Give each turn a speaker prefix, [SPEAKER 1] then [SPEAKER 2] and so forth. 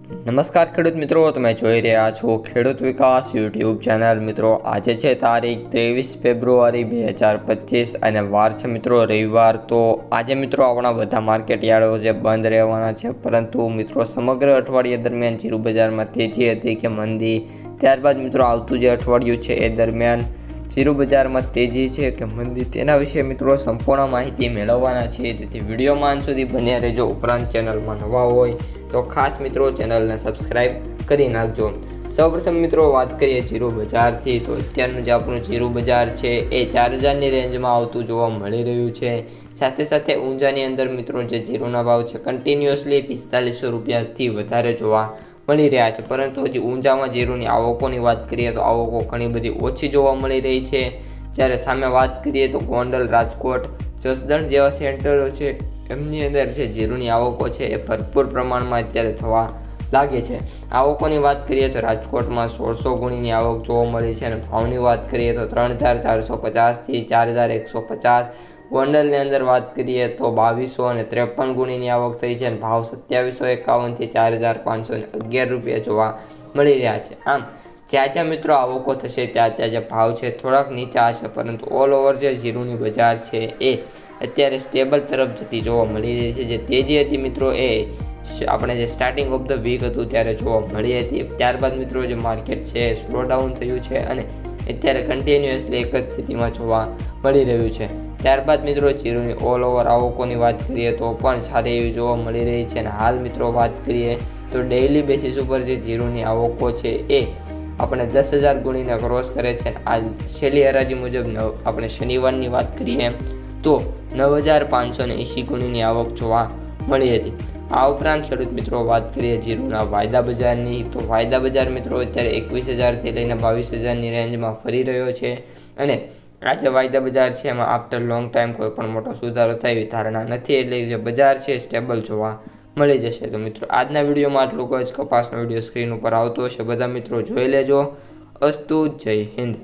[SPEAKER 1] નમસ્કાર ખેડૂત મિત્રો, તમે જોઈ રહ્યા છો ખેડૂત વિકાસ યુટ્યુબ ચેનલ. મિત્રો આજે છે તારીખ 23 ફેબ્રુઆરી 2025 અને વાર છે મિત્રો રવિવાર. તો આજે મિત્રો આપણા બધા માર્કેટ યાર્ડો જે બંધ રહેવાના છે, પરંતુ મિત્રો સમગ્ર અઠવાડિયા દરમિયાન જીરું બજારમાં તેજી હતી કે મંદી, ત્યારબાદ મિત્રો આવતું જે અઠવાડિયું છે એ દરમિયાન જીરું બજારમાં તેજી છે કે મંદી, તેના વિશે મિત્રો સંપૂર્ણ માહિતી મેળવવાના છે. તેથી વિડીયોમાં અંત સુધી બન્યા રહેજો. ઉપરાંત ચેનલમાં નવા હોય તો ખાસ મિત્રો ચેનલને સબસ્ક્રાઈબ કરી નાખજો. સૌપ્રથમ મિત્રો વાત કરીએ જીરું બજારથી, તો અત્યારનું જે આપણું જીરું બજાર છે એ 4000ની રેન્જમાં આવતું જોવા મળી રહ્યું છે. સાથે સાથે ઊંઝાની અંદર મિત્રો જે જીરુના ભાવ છે કન્ટિન્યુઅસલી 4500 રૂપિયાથી વધારે જોવા મળી રહ્યા છે. પરંતુ હજી ઊંઝામાં જીરુની આવકોની વાત કરીએ તો આવકો ઘણી બધી ઓછી જોવા મળી રહી છે. જ્યારે સામે વાત કરીએ તો ગોંડલ, રાજકોટ, જસદણ જેવા સેન્ટરો છે એમની અંદર જે જીરુની આવકો છે એ ભરપૂર પ્રમાણમાં અત્યારે થવા લાગે છે. આવકોની વાત કરીએ તો રાજકોટમાં 1600 ગુણીની આવક જોવા મળી છે અને ભાવની વાત કરીએ તો 3450થી 4150. ગોંડલની અંદર વાત કરીએ તો 2200 અને 53 ગુણીની આવક થઈ છે અને ભાવ 2751થી 4511 રૂપિયા જોવા મળી રહ્યા છે. આમ જ્યાં જ્યાં મિત્રો આવકો થશે ત્યાં જે ભાવ છે થોડાક નીચા હશે, પરંતુ ઓલ ઓવર જે જીરુની બજાર છે એ અત્યારે સ્ટેબલ તરફ જતી જોવા મળી રહી છે. જે તેજી હતી મિત્રો એ આપણે જે સ્ટાર્ટિંગ ઓફ ધ વીક હતું ત્યારે જોવા મળી હતી. ત્યારબાદ મિત્રો જે માર્કેટ છે એ સ્લો ડાઉન થયું છે અને અત્યારે કન્ટિન્યુઅસલી એક જ સ્થિતિમાં જોવા મળી રહ્યું છે. ત્યારબાદ મિત્રો જીરુની ઓલ ઓવર આવકોની વાત કરીએ તો પણ સારી એવી જોવા મળી રહી છે. અને હાલ મિત્રો વાત કરીએ તો ડેઇલી બેસિસ ઉપર જે જીરુની આવકો છે એ આપણે 10,000 ગુણીને ક્રોસ કરે છે. આ છેલ્લી હરાજી મુજબ આપણે શનિવારની વાત કરીએ તો 9580 ગુણીની આવક જોવા મળી હતી. આ ઉપરાંત ખેડૂત મિત્રો વાત કરીએ જીરુના વાયદા બજારની, તો વાયદા બજાર મિત્રો અત્યારે 21,000થી લઈને 22,000ની રેન્જમાં ફરી રહ્યો છે. અને આ જે વાયદા બજાર છે એમાં આફ્ટર લોંગ ટાઈમ કોઈ પણ મોટો સુધારો થાય એવી ધારણા નથી, એટલે જે બજાર છે સ્ટેબલ જોવા મળી જશે. તો મિત્રો આજના વિડીયોમાં આટલું જ. કપાસનો વિડીયો સ્ક્રીન ઉપર આવતો હશે, બધા મિત્રો જોઈ લેજો. અસ્તુ, જય હિન્દ.